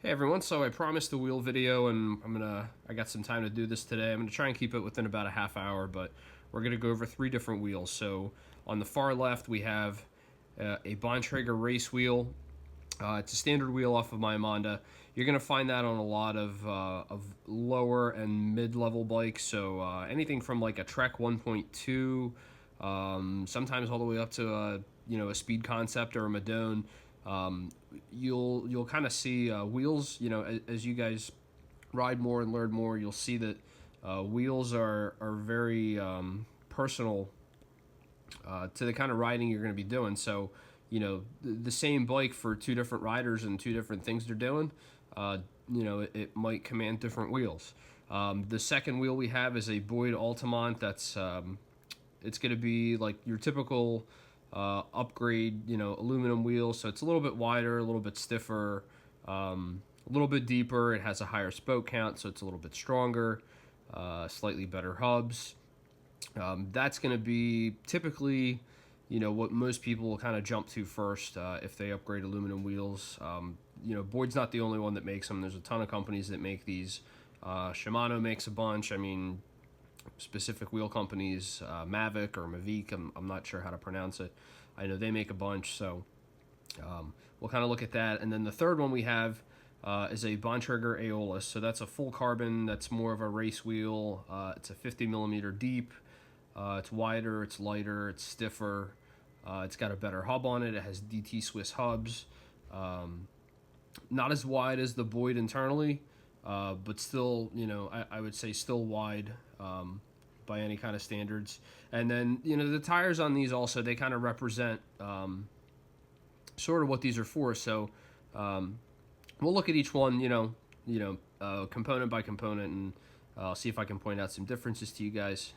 Hey everyone, so I promised a wheel video and I got some time to do this today. I'm gonna try and keep it within about a half hour, but we're gonna go over three different wheels. So on the far left we have a Bontrager Race wheel. It's a standard wheel off of my Amonda. You're gonna find that on a lot of lower and mid-level bikes. So anything from like a Trek 1.2, sometimes all the way up to a Speed Concept or a Madone. You'll kind of see wheels. As you guys ride more and learn more, you'll see that wheels are very personal to the kind of riding you're going to be doing. So the same bike for two different riders and two different things they're doing, it might command different wheels. The second wheel we have is a Boyd Altamont. That's it's going to be like your typical upgrade, aluminum wheel. So it's a little bit wider, a little bit stiffer, a little bit deeper. It has a higher spoke count, so it's a little bit stronger, slightly better hubs. That's going to be typically, what most people will kind of jump to first if they upgrade aluminum wheels. Boyd's not the only one that makes them. There's a ton of companies that make these. Shimano makes a bunch. Specific wheel companies, Mavic or Mavic, I'm not sure how to pronounce it. I know they make a bunch, so we'll kind of look at that. And then the third one we have is a Bontrager Aeolus. So that's a full carbon, that's more of a race wheel. It's a 50 millimeter deep. It's wider, it's lighter, it's stiffer. It's got a better hub on it. It has DT Swiss hubs. Not as wide as the Boyd internally, but still, I would say still wide by any kind of standards. And then, the tires on these also, they kind of represent sort of what these are for. So we'll look at each one, component by component, and I'll see if I can point out some differences to you guys.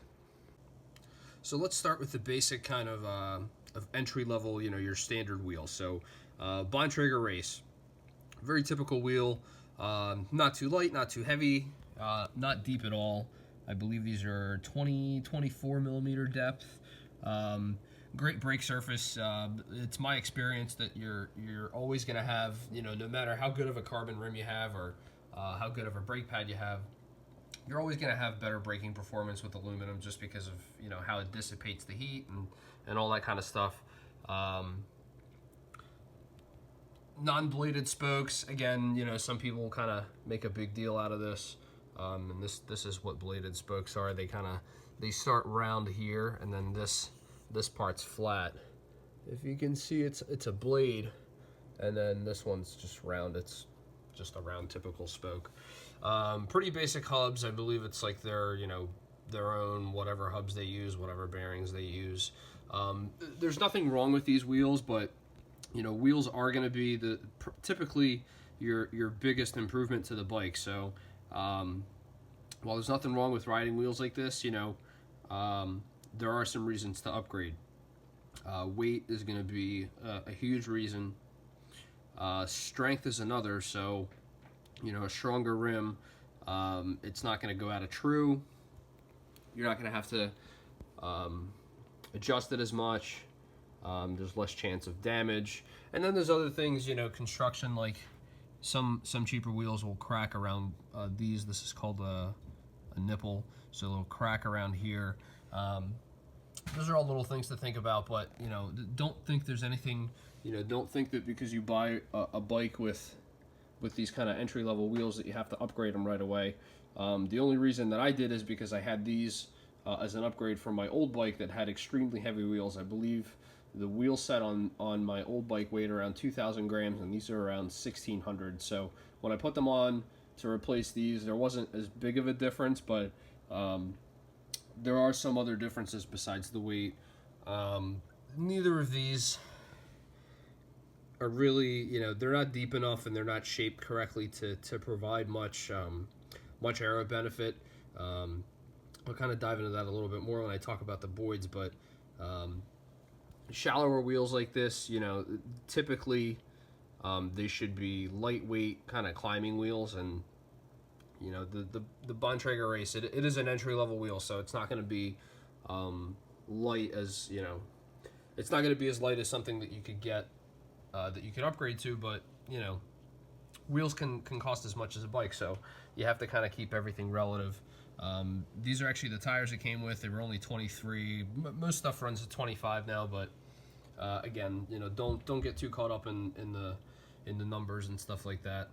So let's start with the basic kind of entry level, your standard wheel. So Bontrager Race, very typical wheel. Not too light, not too heavy, not deep at all. I believe these are 24 millimeter depth. Great brake surface. It's my experience that you're always going to have, no matter how good of a carbon rim you have or how good of a brake pad you have, you're always going to have better braking performance with aluminum just because of how it dissipates the heat and all that kind of stuff. Non-bladed spokes, again, some people kind of make a big deal out of this, and this is what bladed spokes are. They start round here, and then this part's flat. If you can see, it's a blade, and then this one's just round. It's just a round typical spoke. Pretty basic hubs. I believe it's like their own whatever hubs they use, whatever bearings they use. There's nothing wrong with these wheels, but wheels are going to be typically your biggest improvement to the bike. So while there's nothing wrong with riding wheels like this, there are some reasons to upgrade. Weight is going to be a huge reason. Strength is another. So a stronger rim, it's not going to go out of true. You're not going to have to adjust it as much. There's less chance of damage. And then there's other things, construction, like some cheaper wheels will crack around these. This is called a nipple, so it'll crack around here. Those are all little things to think about, but don't think there's anything, don't think that because you buy a bike with these kind of entry-level wheels that you have to upgrade them right away. The only reason that I did is because I had these as an upgrade from my old bike that had extremely heavy wheels. I believe the wheel set on my old bike weighed around 2,000 grams, and these are around 1,600. So when I put them on to replace these, there wasn't as big of a difference, but there are some other differences besides the weight. Neither of these are really, they're not deep enough and they're not shaped correctly to provide much aero benefit. I'll kind of dive into that a little bit more when I talk about the Boyds, but shallower wheels like this, typically they should be lightweight kind of climbing wheels, and the Bontrager Race, it is an entry-level wheel, so it's not going to be light as, it's not going to be as light as something that you could get, that you could upgrade to, but, wheels can cost as much as a bike, so you have to kind of keep everything relative. These are actually the tires it came with. They were only 23. Most stuff runs at 25 now, but again, you know, don't get too caught up in the numbers and stuff like that.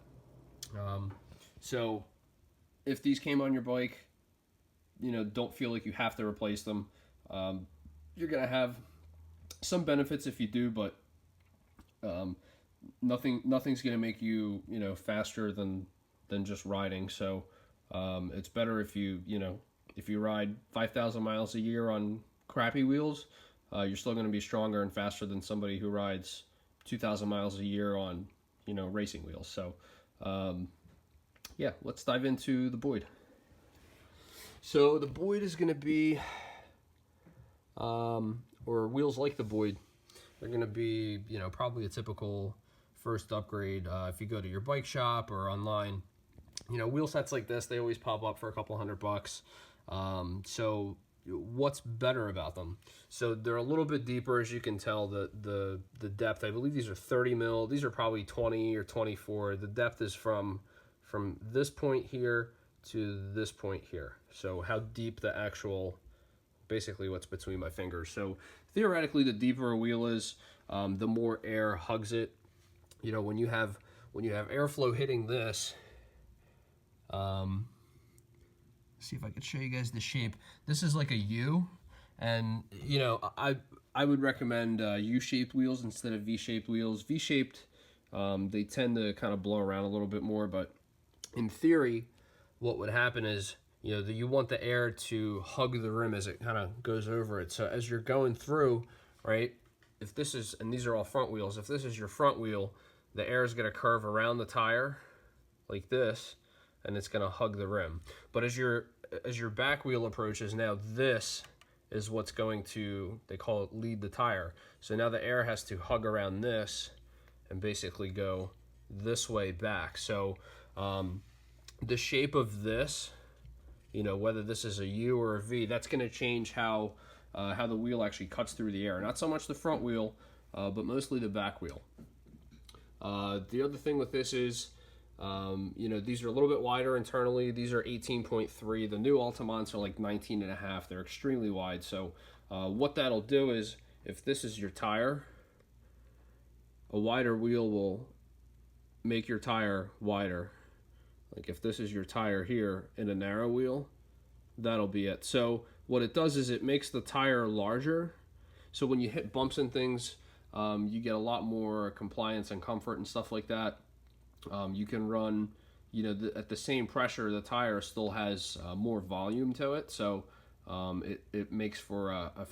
So if these came on your bike, you know, don't feel like you have to replace them. You're gonna have some benefits if you do, but nothing's gonna make you, you know, faster than just riding. So it's better if you ride 5,000 miles a year on crappy wheels. You're still going to be stronger and faster than somebody who rides 2,000 miles a year on, you know, racing wheels. So yeah, let's dive into the Boyd. So the Boyd is going to be, or wheels like the Boyd, they're going to be, you know, probably a typical first upgrade. If you go to your bike shop or online, you know, wheel sets like this, they always pop up for a couple $100. So what's better about them? So they're a little bit deeper, as you can tell. The depth, I believe these are 30 mil. These are probably 20 or 24. The depth is from this point here to this point here. So how deep the actual, basically what's between my fingers. So theoretically, the deeper a wheel is, the more air hugs it. You know, when you have airflow hitting this, see if I could show you guys the shape. This is like a U, and you know, I would recommend U-shaped wheels instead of V-shaped wheels. V-shaped, they tend to kind of blow around a little bit more, but in theory, what would happen is, you know, you want the air to hug the rim as it kind of goes over it. So as you're going through, right, if this is, and these are all front wheels, if this is your front wheel, the air is going to curve around the tire like this, and it's going to hug the rim. But as your back wheel approaches, now this is what's going to, they call it lead the tire. So now the air has to hug around this and basically go this way back. So the shape of this, you know, whether this is a U or a V, that's going to change how the wheel actually cuts through the air. Not so much the front wheel, but mostly the back wheel. The other thing with this is, you know, these are a little bit wider internally. These are 18.3. The new Altamonts are like 19.5. They're extremely wide. So what that'll do is, if this is your tire, a wider wheel will make your tire wider. Like if this is your tire here in a narrow wheel, that'll be it. So what it does is it makes the tire larger. So when you hit bumps and things, you get a lot more compliance and comfort and stuff like that. You can run, you know, at the same pressure, the tire still has more volume to it, so it makes for a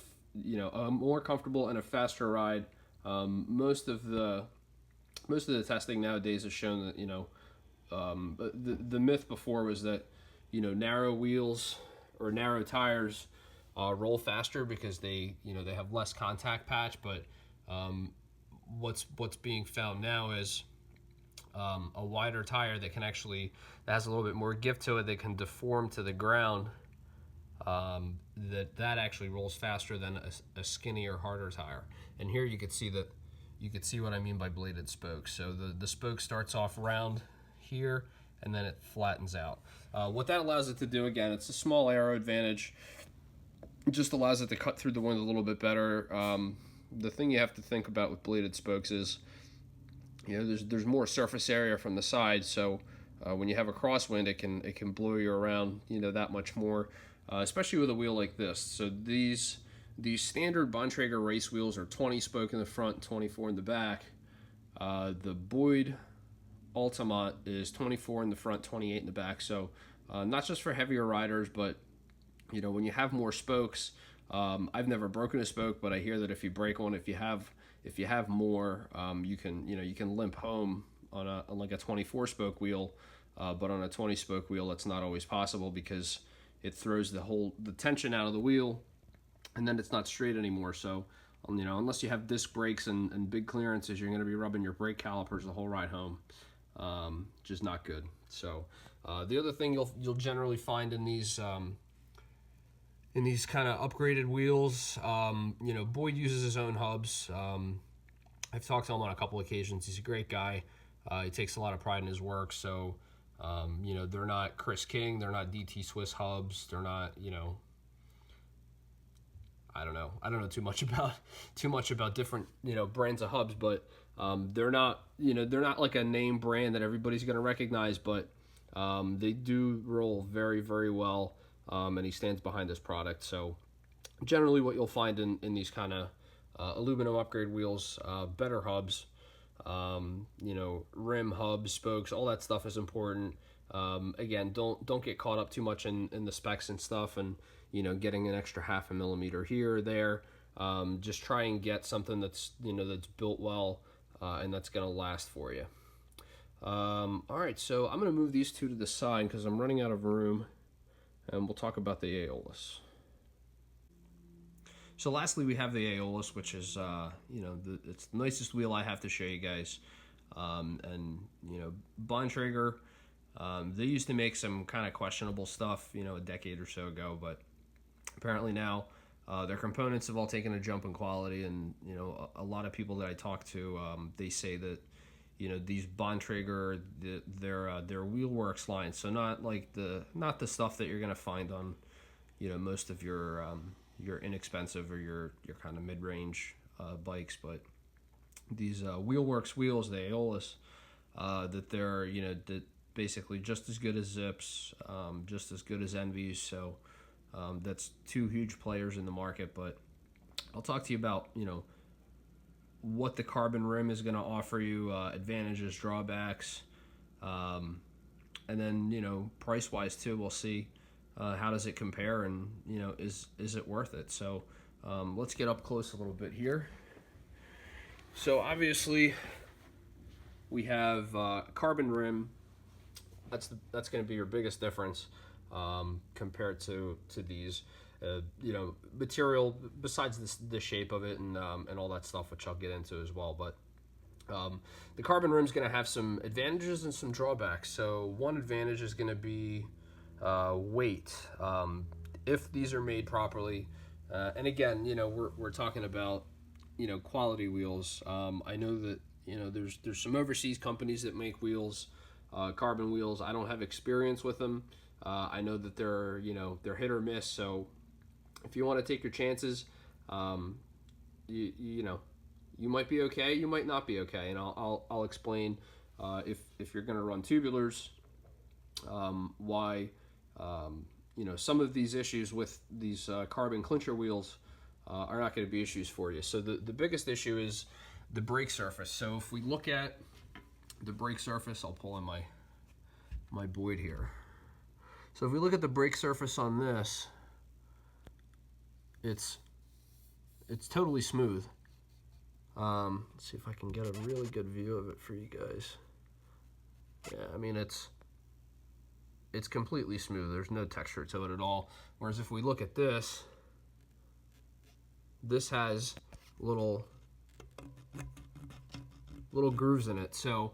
more comfortable and a faster ride. Most of the testing nowadays has shown that, you know, the myth before was that, you know, narrow wheels or narrow tires roll faster because they have less contact patch, but what's being found now is a wider tire that has a little bit more give to it, that can deform to the ground, that actually rolls faster than a skinnier, harder tire. And here you could see what I mean by bladed spokes. So the spoke starts off round here, and then it flattens out. What that allows it to do, again, it's a small aero advantage. It just allows it to cut through the wind a little bit better. The thing you have to think about with bladed spokes is, you know, there's more surface area from the side, so when you have a crosswind, it can blow you around, you know, that much more, especially with a wheel like this. So these standard Bontrager race wheels are 20 spoke in the front, 24 in the back. The Boyd Altamont is 24 in the front, 28 in the back. So not just for heavier riders, but, you know, when you have more spokes, I've never broken a spoke, but I hear that if you break one, if you have more, you can limp home on like a 24 spoke wheel, but on a 20 spoke wheel, that's not always possible because it throws the tension out of the wheel, and then it's not straight anymore. So, you know, unless you have disc brakes and big clearances, you're going to be rubbing your brake calipers the whole ride home, which is not good. So, the other thing you'll generally find in these kind of upgraded wheels, you know, Boyd uses his own hubs. I've talked to him on a couple occasions. He's a great guy. He takes a lot of pride in his work, so you know, they're not Chris King, they're not DT Swiss hubs, they're not, you know, I don't know too much about different, you know, brands of hubs, but they're not, you know, they're not like a name brand that everybody's going to recognize, but they do roll very, very well, and he stands behind this product. So generally what you'll find in these kind of aluminum upgrade wheels, better hubs, you know, rim, hubs, spokes, all that stuff is important. Again, don't get caught up too much in the specs and stuff, and you know, getting an extra 0.5 millimeter here or there. Just try and get something that's, you know, that's built well, and that's gonna last for you. All right, so I'm gonna move these two to the side because I'm running out of room, and we'll talk about the Aeolus. So lastly, we have the Aeolus, which is, you know, it's the nicest wheel I have to show you guys. And, you know, Bontrager, they used to make some kind of questionable stuff, you know, a decade or so ago, but apparently now their components have all taken a jump in quality, and, you know, a lot of people that I talk to, they say that, you know, these Bontrager, their Wheelworks line, so not the stuff that you're going to find on, you know, most of your inexpensive or your kind of mid-range bikes, but these Wheelworks wheels, the Aeolus, that they're, you know, that basically just as good as Zips, just as good as Envies. So that's two huge players in the market. But I'll talk to you about, you know, what the carbon rim is going to offer you, advantages, drawbacks, and then, you know, price-wise too. We'll see. How does it compare, and, you know, is it worth it? So let's get up close a little bit here. So obviously we have carbon rim. That's going to be your biggest difference compared to these. You know, material besides the shape of it and all that stuff, which I'll get into as well. But the carbon rim is going to have some advantages and some drawbacks. So one advantage is going to be weight, if these are made properly, and again, you know, we're talking about, you know, quality wheels. I know that, you know, there's some overseas companies that make wheels, carbon wheels. I don't have experience with them. I know that they're, you know, they're hit or miss. So if you want to take your chances, you know, you might be okay, you might not be okay, and I'll explain if you're going to run tubulars, why. You know, some of these issues with these carbon clincher wheels are not going to be issues for you. So the biggest issue is the brake surface. So if we look at the brake surface, I'll pull in my Boyd here. So if we look at the brake surface on this, it's totally smooth. Let's see if I can get a really good view of it for you guys. Yeah, I mean, it's completely smooth. There's no texture to it at all. Whereas if we look at this has little grooves in it. So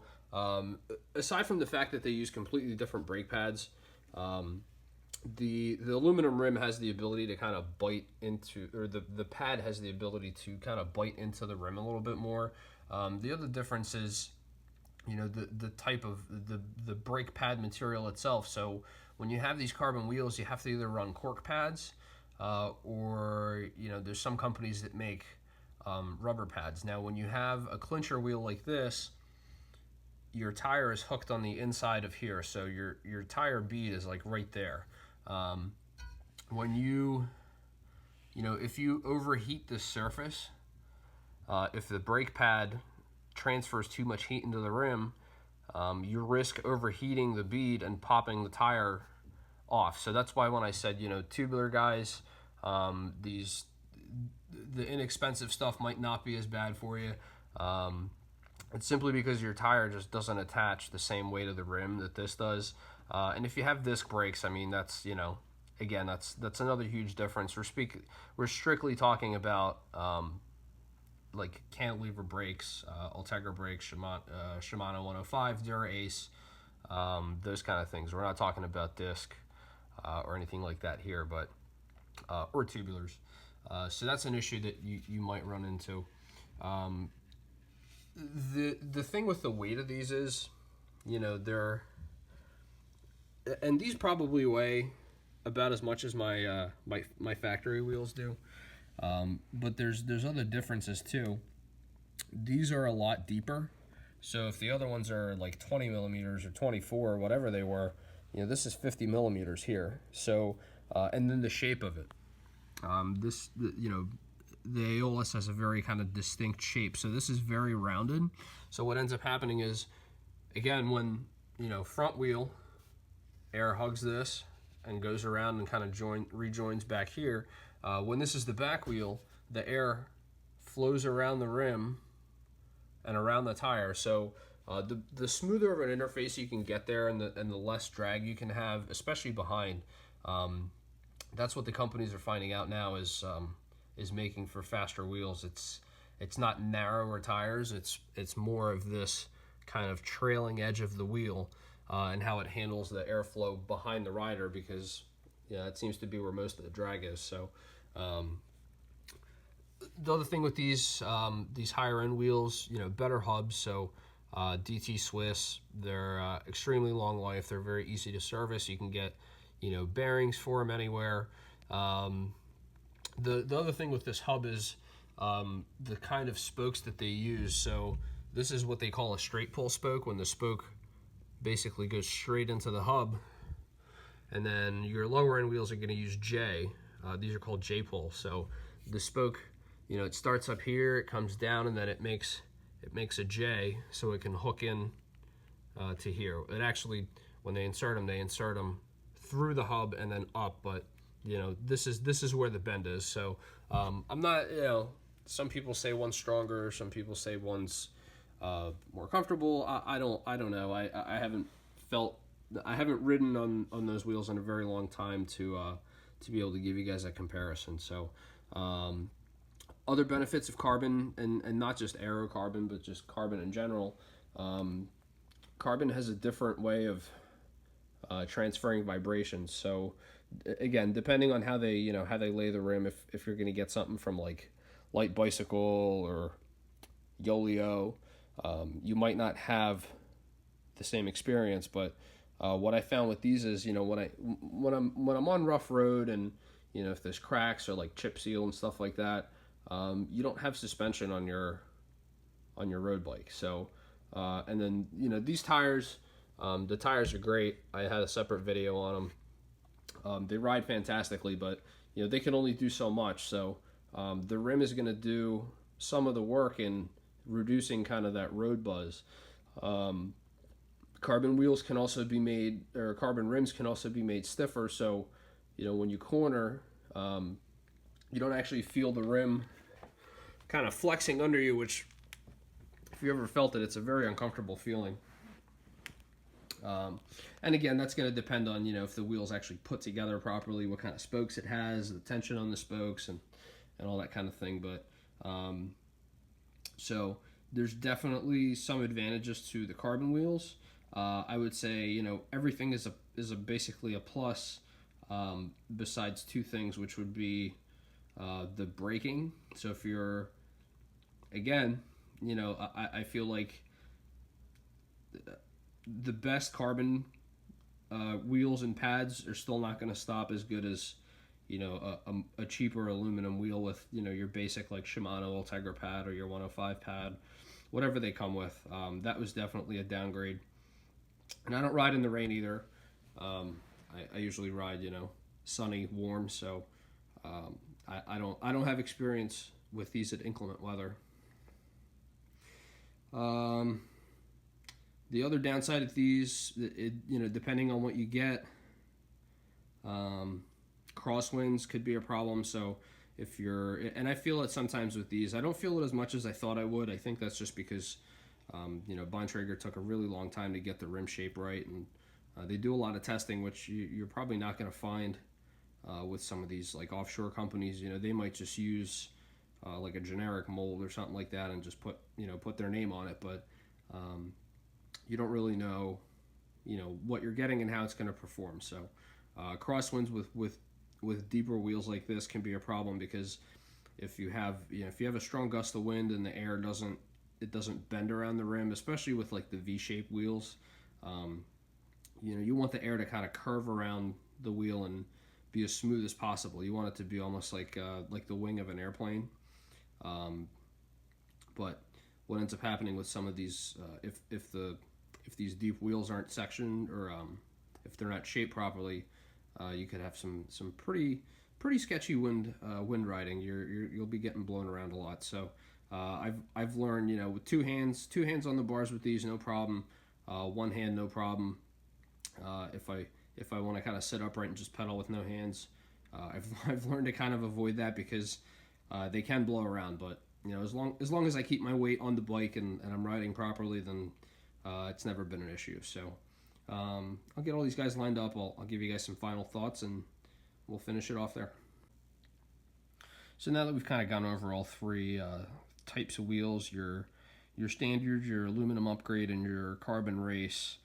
aside from the fact that they use completely different brake pads, the aluminum rim has the ability to kind of bite into, or the pad has the ability to kind of bite into the rim a little bit more. The other difference is, you know, the type of the brake pad material itself. So when you have these carbon wheels, you have to either run cork pads, or, you know, there's some companies that make rubber pads. Now when you have a clincher wheel like this, your tire is hooked on the inside of here, so your tire bead is like right there. When you know, if you overheat this surface, if the brake pad transfers too much heat into the rim, you risk overheating the bead and popping the tire off. So that's why when I said, you know, tubular guys, the inexpensive stuff might not be as bad for you. It's simply because your tire just doesn't attach the same way to the rim that this does. And if you have disc brakes, I mean, that's, you know, again, that's another huge difference. We're strictly talking about like cantilever brakes, Ultegra brakes, Shimano 105, Dura Ace, those kind of things. We're not talking about disc or anything like that here, but or tubulars. So that's an issue that you might run into. The thing with the weight of these is, they're, and these probably weigh about as much as my factory wheels do. But there's other differences too. These are a lot deeper. So if the other ones are like 20 millimeters or 24 or whatever they were, this is 50 millimeters here. So and then the shape of it. The Aeolus has a very kind of distinct shape. So this is very rounded. So what ends up happening is, again, when, front wheel, air hugs this and goes around and kind of rejoins back here. When this is the back wheel, the air flows around the rim and around the tire. So the smoother of an interface you can get there, and the less drag you can have, especially behind. That's what the companies are finding out now is making for faster wheels. It's not narrower tires. It's more of this kind of trailing edge of the wheel and how it handles the airflow behind the rider, because that seems to be where most of the drag is. So the other thing with these higher end wheels, better hubs. So DT Swiss, they're extremely long life. They're very easy to service. You can get bearings for them anywhere. The other thing with this hub is the kind of spokes that they use. So this is what they call a straight pull spoke, when the spoke basically goes straight into the hub. And then your lower end wheels are going to use J. These are called J pull. So the spoke, it starts up here, it comes down, and then it makes a J, so it can hook in to here. It actually, when they insert them through the hub and then up. But this is where the bend is. So I'm not, some people say one's stronger, some people say one's more comfortable. I don't know. I haven't ridden on those wheels in a very long time to be able to give you guys a comparison. So other benefits of carbon, and not just aero carbon, but just carbon in general. Carbon has a different way of transferring vibrations. So again, depending on how they lay the rim, if you're going to get something from like Light Bicycle or Yolio, you might not have the same experience. But what I found with these is, when I'm on rough road, and if there's cracks or like chip seal and stuff like that, you don't have suspension on your road bike. So and then these tires, the tires are great. I had a separate video on them. They ride fantastically, but they can only do so much. So the rim is going to do some of the work in reducing kind of that road buzz. Carbon wheels can also be made, or carbon rims can also be made stiffer. So when you corner, you don't actually feel the rim kind of flexing under you, which, if you ever felt it, it's a very uncomfortable feeling. And again, that's going to depend on, if the wheel's actually put together properly, what kind of spokes it has, the tension on the spokes, and all that kind of thing. But so there's definitely some advantages to the carbon wheels. I would say, everything is basically a plus, besides two things, which would be the braking. So if you're, again, I feel like the best carbon wheels and pads are still not going to stop as good as a cheaper aluminum wheel with your basic like Shimano Ultegra pad or your 105 pad, whatever they come with. That was definitely a downgrade. And I don't ride in the rain either. I usually ride sunny, warm. So I don't have experience with these at inclement weather. The other downside of these, depending on what you get, crosswinds could be a problem. So if you're, and I feel it sometimes with these, I don't feel it as much as I thought I would. I think that's just because, Bontrager took a really long time to get the rim shape right, and they do a lot of testing, which you're probably not going to find with some of these like offshore companies. They might just use like a generic mold or something like that and just put their name on it, but you don't really know what you're getting and how it's going to perform. So crosswinds with deeper wheels like this can be a problem, because if you have a strong gust of wind and the air doesn't it doesn't bend around the rim, especially with like the V-shaped wheels. You know, you want the air to kind of curve around the wheel and be as smooth as possible. You want it to be almost like the wing of an airplane. But what ends up happening with some of these, if these deep wheels aren't sectioned, or if they're not shaped properly, you could have some pretty sketchy wind riding. You'll be getting blown around a lot. So I've learned, you know, with two hands on the bars with these, no problem. One hand, no problem. If I want to kind of sit upright and just pedal with no hands, I've learned to kind of avoid that, because they can blow around. But you know, as long as I keep my weight on the bike and I'm riding properly, then it's never been an issue. So I'll get all these guys lined up. I'll give you guys some final thoughts, and we'll finish it off there. So now that we've kind of gone over all three types of wheels, your standard, your aluminum upgrade, and your carbon race,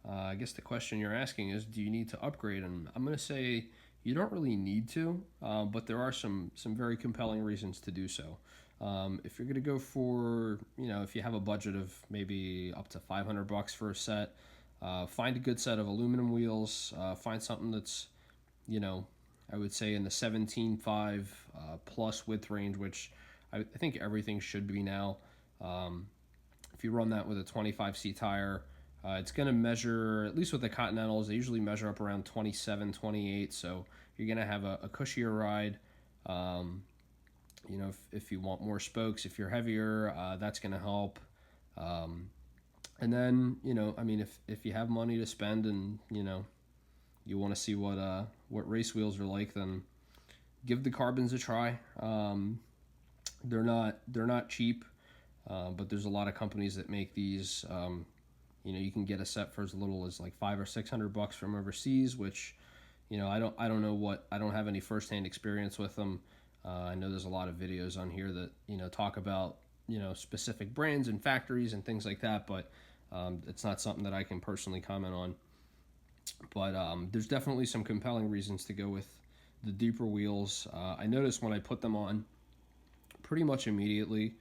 I guess the question you're asking is, do you need to upgrade? And I'm going to say you don't really need to, but there are some very compelling reasons to do so. If you're going to go for, you know, if you have a budget of maybe up to $500 for a set, find a good set of aluminum wheels. Find something that's, you know, I would say in the 17.5 plus width range, which I think everything should be now. If you run that with a 25C tire, it's going to measure, at least with the Continentals, they usually measure up around 27, 28, so you're going to have a cushier ride. You know, if you want more spokes, if you're heavier, that's going to help. And then, you know, I mean, if you have money to spend and, you know, you want to see what race wheels are like, then give the carbons a try. They're not cheap, but there's a lot of companies that make these. You know, you can get a set for as little as like $500 or $600 from overseas, which, you know, I don't have any firsthand experience with them. I know there's a lot of videos on here that, you know, talk about, you know, specific brands and factories and things like that, but it's not something that I can personally comment on. But there's definitely some compelling reasons to go with the deeper wheels. I noticed when I put them on, pretty much immediately,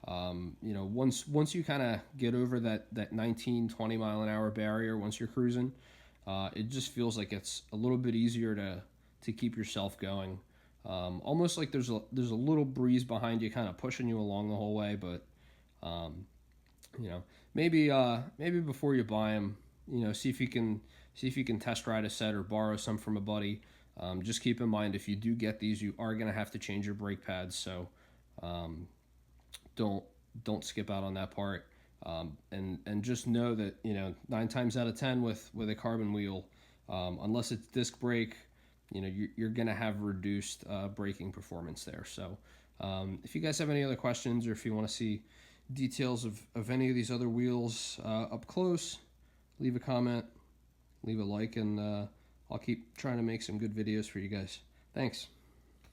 you know, once you kind of get over that 19, 20 mile an hour barrier, once you're cruising, it just feels like it's a little bit easier to keep yourself going. Almost like there's a little breeze behind you, kind of pushing you along the whole way. But you know, maybe before you buy them, you know, see if you can test ride a set or borrow some from a buddy. Just keep in mind, if you do get these, you are going to have to change your brake pads. So don't skip out on that part. And just know that, you know, 9 times out of 10 with a carbon wheel, unless it's disc brake, you know, you're going to have reduced braking performance there. So if you guys have any other questions, or if you want to see details of any of these other wheels up close, leave a comment, leave a like, and I'll keep trying to make some good videos for you guys. Thanks.